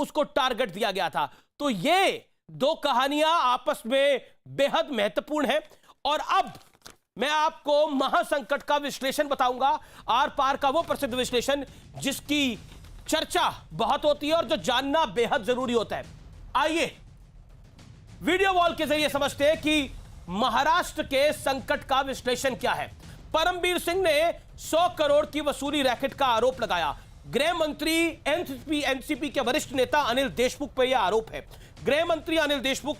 उसको टारगेट दिया गया था। तो ये दो कहानियां आपस में बेहद महत्वपूर्ण है। और अब मैं आपको महासंकट का विश्लेषण बताऊंगा, आर पार का वो प्रसिद्ध विश्लेषण जिसकी चर्चा बहुत होती है और जो जानना बेहद जरूरी होता है। आइए वीडियो वॉल के जरिए समझते हैं कि महाराष्ट्र के संकट का विश्लेषण क्या है। परमबीर सिंह ने 100 करोड़ की वसूली रैकेट का आरोप लगाया। गृह मंत्री एनसीपी के वरिष्ठ नेता अनिल देशमुख पर यह आरोप है। गृह मंत्री अनिल देशमुख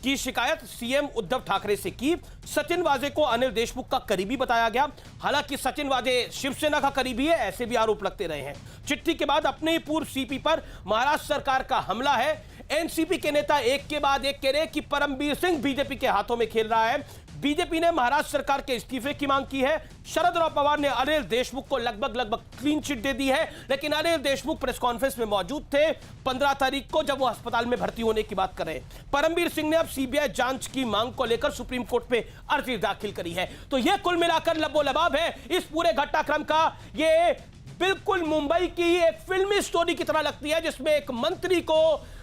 की शिकायत सीएम उद्धव ठाकरे से की। सचिन वाजे को अनिल देशमुख का करीबी बताया गया। हालांकि सचिन वाजे शिवसेना का करीबी है, ऐसे भी आरोप लगते रहे हैं। चिट्ठी के बाद अपने ही पूर्व सीपी पर महाराष्ट्र सरकार का हमला है। एनसीपी के नेता एक के बाद एक कह रहे कि परमबीर सिंह बीजेपी के हाथों में खेल रहा है। बीजेपी ने महाराष्ट्र सरकार के इस्तीफे की मांग की है। शरद राव पवार ने अनिल देशमुख को लगभग क्लीन चिट दे दी है, लेकिन अनिल देशमुख प्रेस कॉन्फ्रेंस में मौजूद थे 15 तारीख को, जब वो अस्पताल में भर्ती होने की बात कर रहे हैं। परमबीर सिंह ने अब सीबीआई जांच की मांग को लेकर सुप्रीम कोर्ट में अर्जी दाखिल करी है। तो यह कुल मिलाकर लबोलबाब है इस पूरे घटनाक्रम का। ये बिल्कुल मुंबई की एक फिल्मी स्टोरी की तरह लगती है, जिसमें एक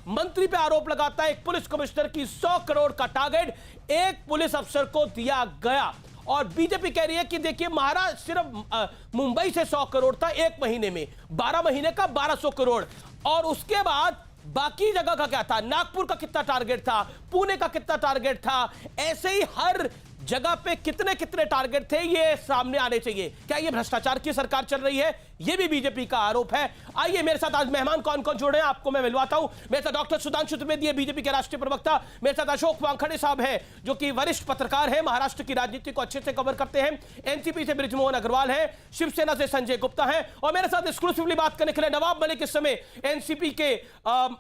मंत्री पे आरोप लगाता है एक पुलिस कमिश्नर की 100 करोड़ का टारगेट एक पुलिस अफसर को दिया गया। और बीजेपी कह रही है कि देखिए महाराष्ट्र सिर्फ मुंबई से 100 करोड़ था एक महीने में, 12 महीने का 1200 करोड़। और उसके बाद बाकी जगह का क्या था, नागपुर का कितना टारगेट था, पुणे का कितना टारगेट था, ऐसे ही हर जगह पे कितने कितने टारगेट थे, ये सामने आने चाहिए। क्या ये भ्रष्टाचार की सरकार चल रही है? ये भी बीजेपी का आरोप है। आइए मेरे साथ आज मेहमान कौन कौन जुड़े हैं आपको मैं मिलवाता हूं। मेरे साथ डॉक्टर सुधांशु त्रिवेदी है, बीजेपी के राष्ट्रीय प्रवक्ता। मेरे साथ अशोक वानखेड़े साहब है, जो कि वरिष्ठ पत्रकार है, महाराष्ट्र की राजनीति को अच्छे से कवर करते हैं। एनसीपी से बृजमोहन अग्रवाल है, शिवसेना से संजय गुप्ता है, और मेरे साथ एक्सक्लूसिवली बात करने के लिए नवाब मलिक इस समय एनसीपी के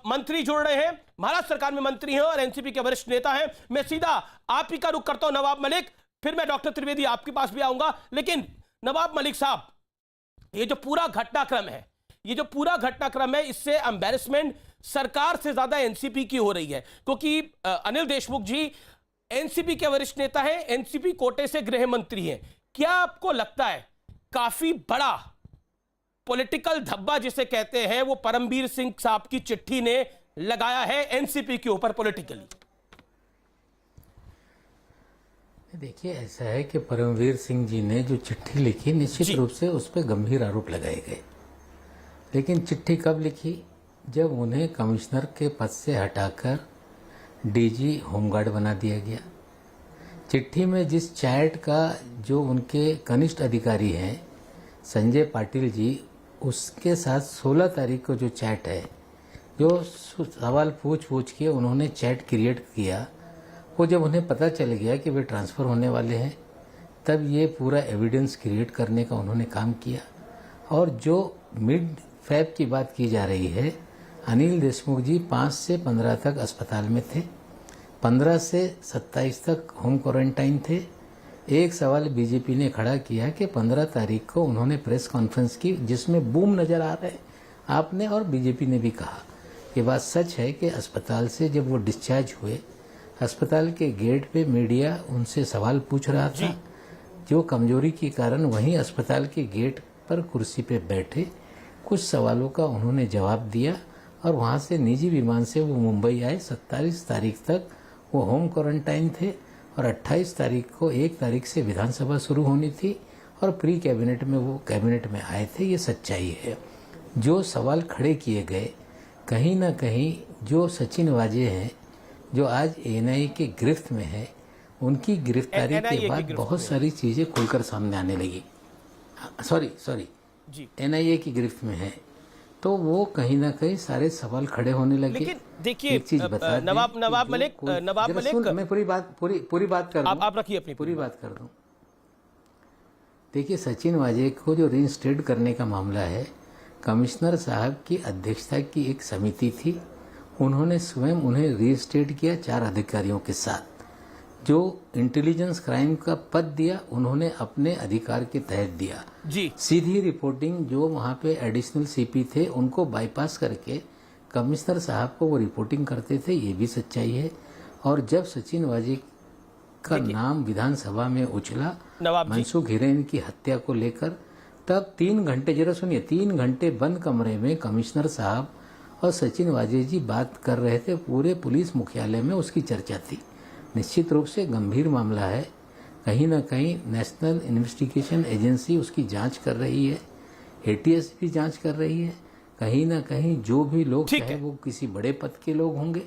मंत्री जुड़ रहे हैं, महाराष्ट्र सरकार में मंत्री हैं और एनसीपी के वरिष्ठ नेता हैं। मैं सीधा आप ही का रुख करता हूं नवाब मलिक, फिर मैं डॉक्टर त्रिवेदी आपके पास भी आऊंगा। लेकिन नवाब मलिक साहब, ये जो पूरा घटनाक्रम है, इससे एम्बैरेसमेंट सरकार से ज्यादा एनसीपी की हो रही है, क्योंकि अनिल देशमुख जी एनसीपी के वरिष्ठ नेता हैं, एनसीपी कोटे से गृह मंत्री हैं। क्या आपको लगता है काफी बड़ा पॉलिटिकल धब्बा जिसे कहते हैं वो परमबीर सिंह साहब की चिट्ठी ने लगाया है एनसीपी के ऊपर पॉलिटिकली? देखिए, ऐसा है कि परमवीर सिंह जी ने जो चिट्ठी लिखी, निश्चित रूप से उस पर गंभीर आरोप लगाए गए। लेकिन चिट्ठी कब लिखी? जब उन्हें कमिश्नर के पद से हटाकर डीजी होमगार्ड बना दिया गया। चिट्ठी में जिस चैट का जो उनके कनिष्ठ अधिकारी हैं संजय पाटिल जी, उसके साथ 16 तारीख को जो चैट है, जो सवाल पूछ के उन्होंने चैट क्रिएट किया, वो जब उन्हें पता चल गया कि वे ट्रांसफ़र होने वाले हैं, तब ये पूरा एविडेंस क्रिएट करने का उन्होंने काम किया। और जो मिड फैब की बात की जा रही है, अनिल देशमुख जी 5 से 15 तक अस्पताल में थे, 15 से 27 तक होम क्वारंटाइन थे। एक सवाल बीजेपी ने खड़ा किया कि 15 तारीख को उन्होंने प्रेस कॉन्फ्रेंस की, जिसमें बूम नज़र आ रहे, आपने और बीजेपी ने भी कहा। ये बात सच है कि अस्पताल से जब वो डिस्चार्ज हुए, अस्पताल के गेट पे मीडिया उनसे सवाल पूछ रहा था, जो कमजोरी के कारण वहीं अस्पताल के गेट पर कुर्सी पे बैठे कुछ सवालों का उन्होंने जवाब दिया और वहां से निजी विमान से वो मुंबई आए। 27 तारीख तक वो होम क्वारंटाइन थे और 28 तारीख को 1 तारीख से विधानसभा शुरू होनी थी और प्री कैबिनेट में वो कैबिनेट में आए थे। ये सच्चाई है। जो सवाल खड़े किए गए, कहीं ना कहीं जो सचिन वाजे हैं, जो आज एनआईए की गिरफ्त में है, उनकी गिरफ्तारी के बाद बहुत सारी चीजें खुलकर सामने आने लगी। सॉरी एनआईए की गिरफ्त में है, तो वो कहीं ना कहीं सारे सवाल खड़े होने लगे। लेकिन देखिए नवाब मलिक मैं पूरी बात कर दूं, आप रखिए अपनी पूरी बात कर दूं। देखिए, सचिन वाजे को जो रीइंस्टेट करने का मामला है, कमिश्नर साहब की अध्यक्षता की एक समिति थी, उन्होंने स्वयं उन्हें रीस्टेट किया 4 अधिकारियों के साथ। जो इंटेलिजेंस क्राइम का पद दिया, उन्होंने अपने अधिकार के तहत दिया जी। सीधी रिपोर्टिंग जो वहां पे एडिशनल सीपी थे, उनको बाईपास करके कमिश्नर साहब को वो रिपोर्टिंग करते थे, ये भी सच्चाई है। और जब सचिन वाजे का नाम विधानसभा में उछला मनसुख हिरेन की हत्या को लेकर, तब 3 घंटे, जरा सुनिए, 3 घंटे बंद कमरे में कमिश्नर साहब और सचिन वाजे जी बात कर रहे थे, पूरे पुलिस मुख्यालय में उसकी चर्चा थी। निश्चित रूप से गंभीर मामला है, कहीं ना कहीं नेशनल इन्वेस्टिगेशन एजेंसी उसकी जांच कर रही है, एटीएस भी जांच कर रही है। कहीं ना कहीं जो भी लोग, चाहे वो किसी बड़े पद के लोग होंगे,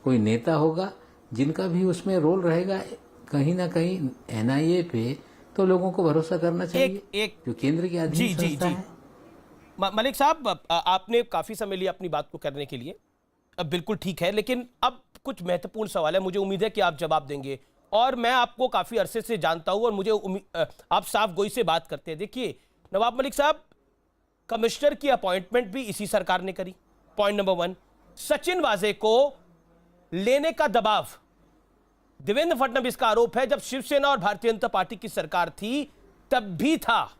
कोई नेता होगा जिनका भी उसमें रोल रहेगा, कहीं ना कहीं एनआईए पे तो लोगों को भरोसा करना चाहिए, जो केंद्र की अधीन संस्था है। मलिक साहब, आपने काफी समय लिया अपनी बात को करने के लिए, अब बिल्कुल ठीक है, लेकिन अब कुछ महत्वपूर्ण सवाल है, मुझे उम्मीद है कि आप जवाब देंगे। और मैं आपको काफी अरसे से जानता हूं और मुझे आप साफ गोई से बात करते हैं। देखिए नवाब मलिक साहब, कमिश्नर की अपॉइंटमेंट भी इसी सरकार ने करी, पॉइंट नंबर 1। सचिन वाजे को लेने का दबाव देवेंद्र फडणवीस का आरोप है, जब शिवसेना और भारतीय जनता पार्टी की सरकार थी तब भी था,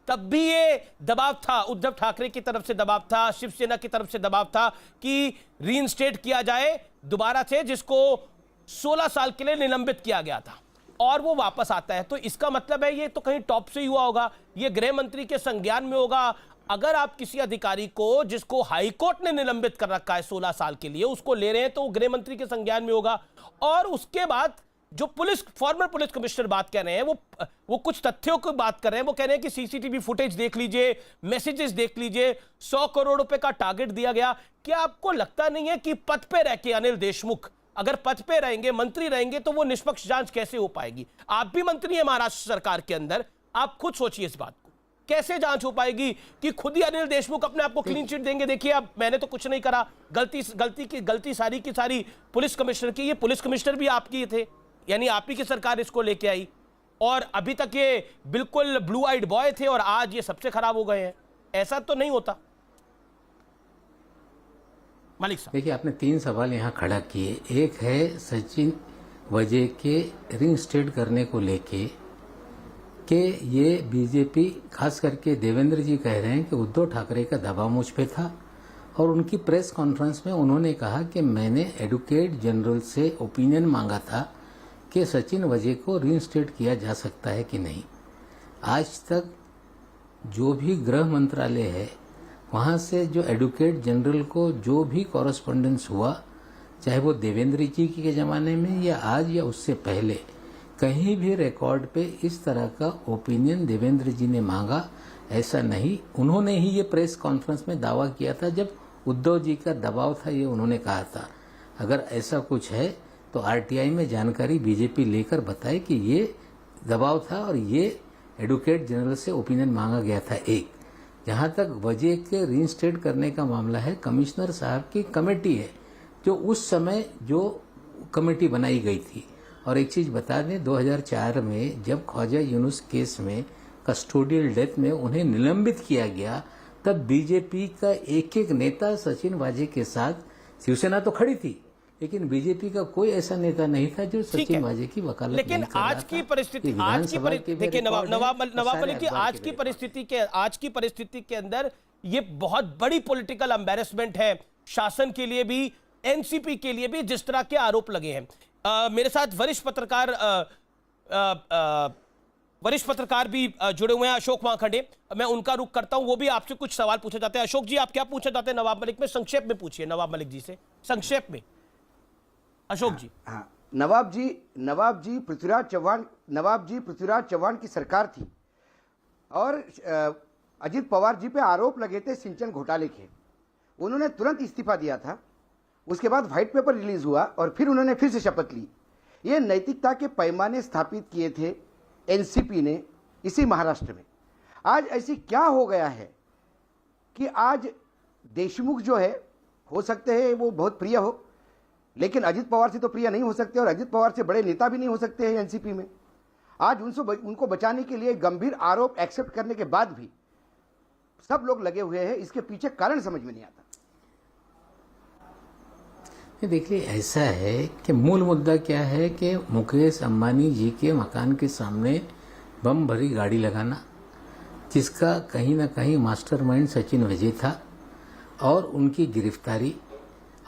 तब भी ये दबाव था, उद्धव ठाकरे की तरफ से दबाव था, शिवसेना की तरफ से दबाव था कि रीइंस्टेट किया जाए दोबारा से, जिसको 16 साल के लिए निलंबित किया गया था, और वो वापस आता है। तो इसका मतलब है ये तो कहीं टॉप से ही हुआ होगा, ये गृह मंत्री के संज्ञान में होगा। अगर आप किसी अधिकारी को, जिसको हाईकोर्ट ने निलंबित कर रखा है 16 साल के लिए, उसको ले रहे हैं तो वो गृह मंत्री के संज्ञान में होगा। और उसके बाद जो फॉर्मर पुलिस कमिश्नर बात कर रहे हैं, वो कुछ तथ्यों की बात कर रहे हैं। वो कह रहे हैं कि सीसीटीवी फुटेज देख लीजिए, मैसेजेस देख लीजिए, 100 करोड़ रुपए का टारगेट दिया गया। क्या आपको लगता नहीं है कि पद पे रह के अनिल देशमुख अगर पद पे रहेंगे, मंत्री रहेंगे, तो वो निष्पक्ष जांच कैसे हो पाएगी? आप भी मंत्री हैं महाराष्ट्र सरकार के अंदर, आप खुद सोचिए इस बात को, कैसे जांच हो पाएगी कि खुद ही अनिल देशमुख अपने आप को क्लीन चिट देंगे? देखिए अब मैंने तो कुछ नहीं करा, गलती सारी की सारी पुलिस कमिश्नर की। ये पुलिस कमिश्नर भी आपकी थे, यानी आप ही की सरकार इसको लेके आई, और अभी तक ये बिल्कुल ब्लू आइड बॉय थे और आज ये सबसे खराब हो गए हैं। ऐसा तो नहीं होता मलिक साहब। देखिए, आपने 3 सवाल यहाँ खड़ा किए। एक है सचिन वजह के रिंस्टेट करने को लेके कि ये बीजेपी, खास करके देवेंद्र जी कह रहे हैं कि उद्धव ठाकरे का दबाव मुझ पे था, और उनकी प्रेस कॉन्फ्रेंस में उन्होंने कहा कि मैंने एडवोकेट जनरल से ओपिनियन मांगा था कि सचिन वजह को रिइंस्टेट किया जा सकता है कि नहीं। आज तक जो भी गृह मंत्रालय है, वहाँ से जो एडवोकेट जनरल को जो भी कॉरेस्पॉन्डेंस हुआ, चाहे वो देवेंद्र जी के ज़माने में या आज या उससे पहले, कहीं भी रिकॉर्ड पे इस तरह का ओपिनियन देवेंद्र जी ने मांगा ऐसा नहीं। उन्होंने ही ये प्रेस कॉन्फ्रेंस में दावा किया था, जब उद्धव जी का दबाव था, ये उन्होंने कहा था। अगर ऐसा कुछ है तो आरटीआई में जानकारी बीजेपी लेकर बताए कि ये दबाव था और ये एडवोकेट जनरल से ओपिनियन मांगा गया था। एक, जहां तक वजह के रिइंस्टेट करने का मामला है, कमिश्नर साहब की कमेटी है जो उस समय जो कमेटी बनाई गई थी। और एक चीज बता दें, 2004 में जब ख्वाजा यूनुस केस में कस्टोडियल डेथ में उन्हें निलंबित किया गया, तब बीजेपी का एक एक नेता सचिन वाजे के साथ, शिवसेना तो खड़ी थी लेकिन बीजेपी का कोई ऐसा नेता नहीं था जो सचिन वाजे की वकालत लेकिन नहीं कर रहा आज की था। परिस्थिति, देखिए नवाब मलिक की आज की परिस्थिति के अंदर ये बहुत बड़ी पॉलिटिकल एम्बैरेसमेंट है शासन के लिए भी, एनसीपी के लिए भी, जिस तरह के आरोप लगे हैं। मेरे साथ वरिष्ठ पत्रकार भी जुड़े हुए हैं, अशोक वानखेड़े। मैं उनका रुख करता हूं, वो भी आपसे कुछ सवाल पूछे जाते हैं। अशोक जी, आप क्या पूछना चाहते हैं नवाब मलिक में? संक्षेप में पूछिए नवाब मलिक जी से, संक्षेप में। अशोक जी। हाँ, नवाब जी पृथ्वीराज चौहान की सरकार थी और अजित पवार जी पे आरोप लगे थे सिंचन घोटाले के। उन्होंने तुरंत इस्तीफा दिया था, उसके बाद व्हाइट पेपर रिलीज हुआ और फिर उन्होंने फिर से शपथ ली। ये नैतिकता के पैमाने स्थापित किए थे एनसीपी ने इसी महाराष्ट्र में। आज ऐसी क्या हो गया है कि आज देशमुख जो है, हो सकते हैं वो बहुत प्रिय हो, लेकिन अजित पवार से तो प्रिय नहीं हो सकते और अजित पवार से बड़े नेता भी नहीं हो सकते हैं एनसीपी में। आज उनको बचाने के लिए गंभीर आरोप एक्सेप्ट करने के बाद भी सब लोग लगे हुए हैं। इसके पीछे कारण समझ में नहीं आता। देखिए, ऐसा है कि मूल मुद्दा क्या है कि मुकेश अंबानी जी के मकान के सामने बम भरी गाड़ी लगाना, जिसका कहीं ना कहीं मास्टरमाइंड सचिन वजह था, और उनकी गिरफ्तारी,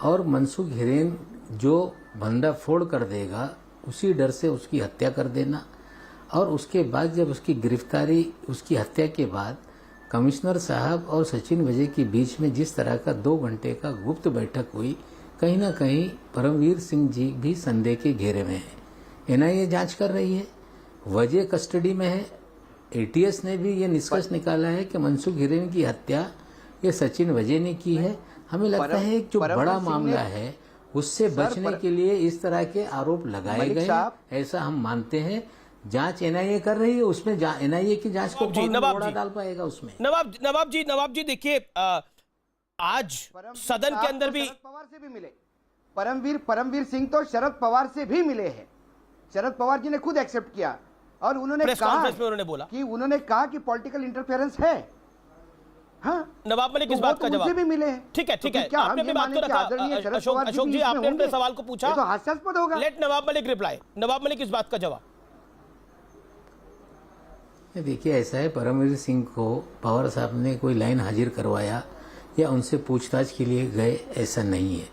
और मनसुख हिरेन जो बंदा फोड़ कर देगा उसी डर से उसकी हत्या कर देना, और उसके बाद जब उसकी गिरफ्तारी, उसकी हत्या के बाद कमिश्नर साहब और सचिन वजय के बीच में जिस तरह का 2 घंटे का गुप्त बैठक हुई, कहीं ना कहीं परमवीर सिंह जी भी संदेह के घेरे में है। एनआईए जांच कर रही है, वजह कस्टडी में है। एटीएस ने भी ये निष्कर्ष निकाला है कि मनसुख हिरेन की हत्या ये सचिन वजय ने की है। हमें लगता है जो बड़ा मामला है उससे बचने के लिए इस तरह के आरोप लगाए गए, ऐसा हम मानते हैं। जांच एनआईए कर रही है, उसमें एनआईए की जांच को कौन बड़ा डाल पाएगा उसमें। नवाब जी देखिए, आज सदन के अंदर भी शरद पवार से भी मिले। परमवीर सिंह तो शरद पवार से भी मिले हैं। शरद पवार जी ने खुद एक्सेप्ट किया और उन्होंने कहा कि पॉलिटिकल इंटरफेरेंस है। हाँ, नवाब मलिक इस बात का जवाब भी मिले हैं। ठीक है, आपने अपनी बात को रखा। अशोक जी, आपने अपने सवाल को पूछा, तो हास्यास्पद होगा। Late Nawab Malik reply. नवाब मलिक इस बात का जवाब। देखिए, ऐसा है, परमवीर सिंह को पवार साहब ने कोई लाइन हाजिर करवाया या उनसे पूछताछ के लिए गए, ऐसा नहीं है।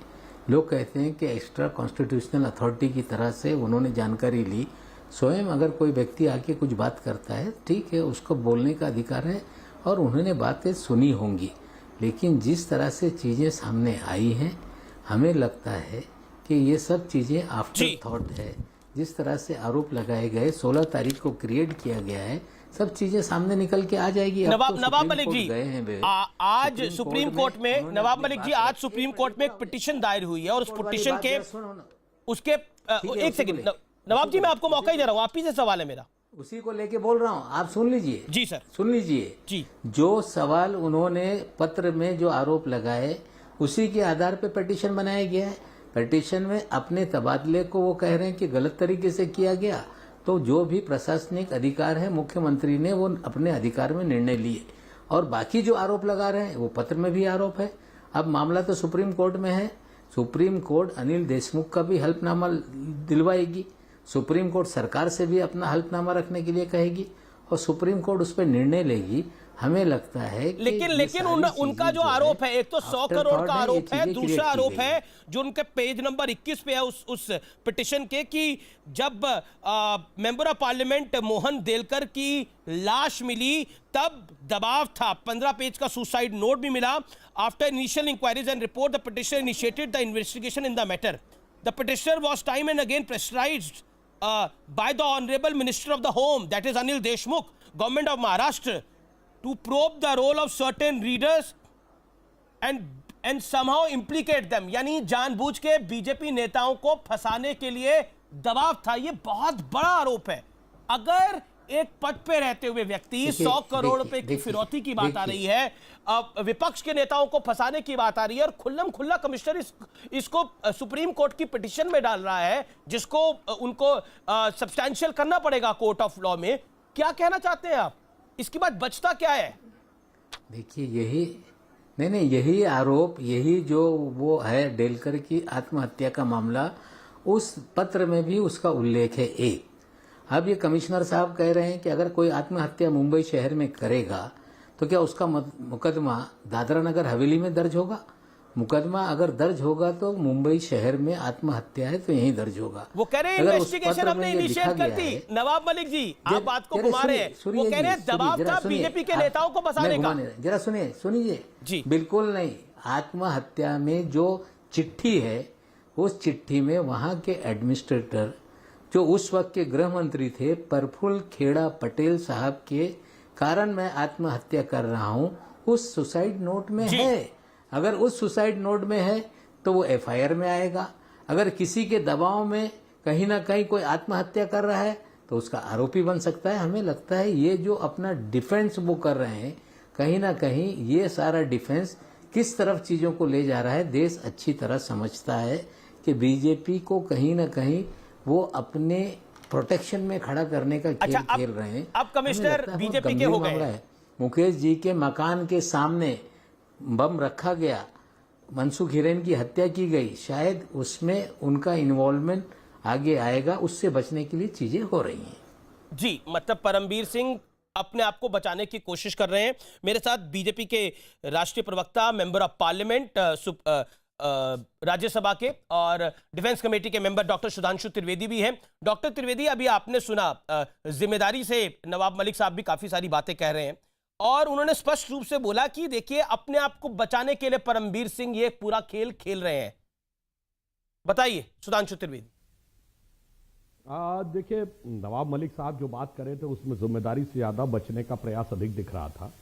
लोग कहते हैं कि एक्स्ट्रा कॉन्स्टिट्यूशनल अथॉरिटी की तरह से उन्होंने जानकारी ली। स्वयं अगर कोई व्यक्ति आके कुछ बात करता है, ठीक है, उसको बोलने का अधिकार है और उन्होंने बातें सुनी होंगी, लेकिन जिस तरह से चीजें सामने आई हैं, हमें लगता है कि ये सब चीजें आफ्टर थॉट है। जिस तरह से आरोप लगाए गए, 16 तारीख को क्रिएट किया गया है, सब चीजें सामने निकल के आ जाएगी। नवाब मलिक जी, आज सुप्रीम कोर्ट में, नवाब मलिक जी, आज सुप्रीम कोर्ट में एक पिटीशन दायर हुई है और उस पिटीशन के उसके एक सेकंड नवाब जी, मैं आपको मौका ही दे रहा हूं, आप ही से सवाल है मेरा, उसी को लेके बोल रहा हूं, आप सुन लीजिए। जी सर, सुन लीजिए जी। जो सवाल उन्होंने पत्र में जो आरोप लगाए, उसी के आधार पे पिटीशन बनाया गया है। पिटीशन में अपने तबादले को वो कह रहे हैं कि गलत तरीके से किया गया, तो जो भी प्रशासनिक अधिकार है, मुख्यमंत्री ने वो अपने अधिकार में निर्णय लिए, और बाकी जो आरोप लगा रहे हैं वो पत्र में भी आरोप है। अब मामला तो सुप्रीम कोर्ट में है। सुप्रीम कोर्ट अनिल देशमुख का भी हल्फनामा दिलवाएगी, सुप्रीम कोर्ट सरकार से भी अपना हल्फनामा रखने के लिए कहेगी और सुप्रीम कोर्ट उस पर निर्णय लेगी। हमें लगता है कि लेकिन उनका जो आरोप है, एक तो 100 करोड़ का आरोप है, दूसरा आरोप है जो उनके पेज नंबर 21 पे है उस पिटीशन के, कि जब member of parliament Mohan Delkar की लाश मिली तब दबाव था। 15 पेज का सुसाइड नोट भी मिला। After initial inquiries and report the petitioner initiated the investigation in the matter. The petitioner was time and again pressurised by the Honorable Minister of the Home, that is Anil Deshmukh, Government of Maharashtra, to probe the role of certain readers and somehow implicate them. यानी जानबूझ के BJP नेताओं को फंसाने के लिए दबाव था। ये बहुत बड़ा आरोप है। अगर एक पद पे रहते हुए व्यक्ति 100 करोड़ रुपए की फिरौती की बात आ रही है, विपक्ष के नेताओं को फंसाने की बात आ रही है, और खुल्लम खुल्ला कमिश्नर इसको सुप्रीम कोर्ट की पिटीशन में डाल रहा है, जिसको उनको सब्सटैंशियल करना पड़ेगा कोर्ट ऑफ लॉ में। क्या कहना चाहते हैं आप? इसके बाद बचता क्या है? देखिए, यही आरोप, यही जो वो है डेलकर की आत्महत्या का मामला, उस पत्र में भी उसका उल्लेख है। एक, अब ये कमिश्नर साहब कह रहे हैं कि अगर कोई आत्महत्या मुंबई शहर में करेगा तो क्या उसका मुकदमा दादरा नगर हवेली में दर्ज होगा? मुकदमा अगर दर्ज होगा तो मुंबई शहर में आत्महत्या है तो यहीं दर्ज होगा। वो कह रहे हैं इन्वेस्टिगेशन हमने इनिशिएट कर दी। नवाब मलिक जी, आप बात को घुमा रहे हैं। वो कह रहे हैं दबाव था बीजेपी के नेताओं को फंसाने का। जरा सुनिए जी। बिल्कुल नहीं। आत्महत्या में जो चिट्ठी है, उस चिट्ठी में वहां के एडमिनिस्ट्रेटर जो उस वक्त के गृह मंत्री थे, प्रफुल्ल खेड़ा पटेल साहब के कारण मैं आत्महत्या कर रहा हूं, उस सुसाइड नोट में है। अगर उस सुसाइड नोट में है तो वो एफआईआर में आएगा। अगर किसी के दबाव में कहीं ना कहीं कोई आत्महत्या कर रहा है तो उसका आरोपी बन सकता है। हमें लगता है ये जो अपना डिफेंस वो कर रहे हैं, कहीं ना कहीं ये सारा डिफेंस किस तरफ चीजों को ले जा रहा है, देश अच्छी तरह समझता है कि बीजेपी को कहीं ना कहीं वो अपने प्रोटेक्शन में खड़ा करने का खेल खेल रहे हैं। अब कमिश्नर बीजेपी के हो गए। मुकेश जी के मकान के सामने बम रखा गया, मनसुख हिरेन की हत्या की गई, शायद उसमें उनका इन्वॉल्वमेंट आगे आएगा। उससे बचने के लिए चीजें हो रही हैं। जी, मतलब परमवीर सिंह अपने आप को बचाने की कोशिश कर रहे हैं। मेरे साथ बीजेपी के राष्ट्रीय प्रवक्ता, मेंबर ऑफ पार्लियामेंट राज्यसभा के और डिफेंस कमेटी के मेंबर डॉक्टर सुधांशु त्रिवेदी भी हैं। डॉक्टर त्रिवेदी, अभी आपने सुना, जिम्मेदारी से नवाब मलिक साहब भी काफी सारी बातें कह रहे हैं। और उन्होंने स्पष्ट रूप से बोला कि देखिए अपने आप को बचाने के लिए परमवीर सिंह ये पूरा खेल खेल रहे हैं। बताइए सुधांशु त्रिवेदी। देखिए, नवाब मलिक साहब जो बात कर रहे थे उसमें जिम्मेदारी से ज्यादा बचने का प्रयास अधिक दिख रहा था।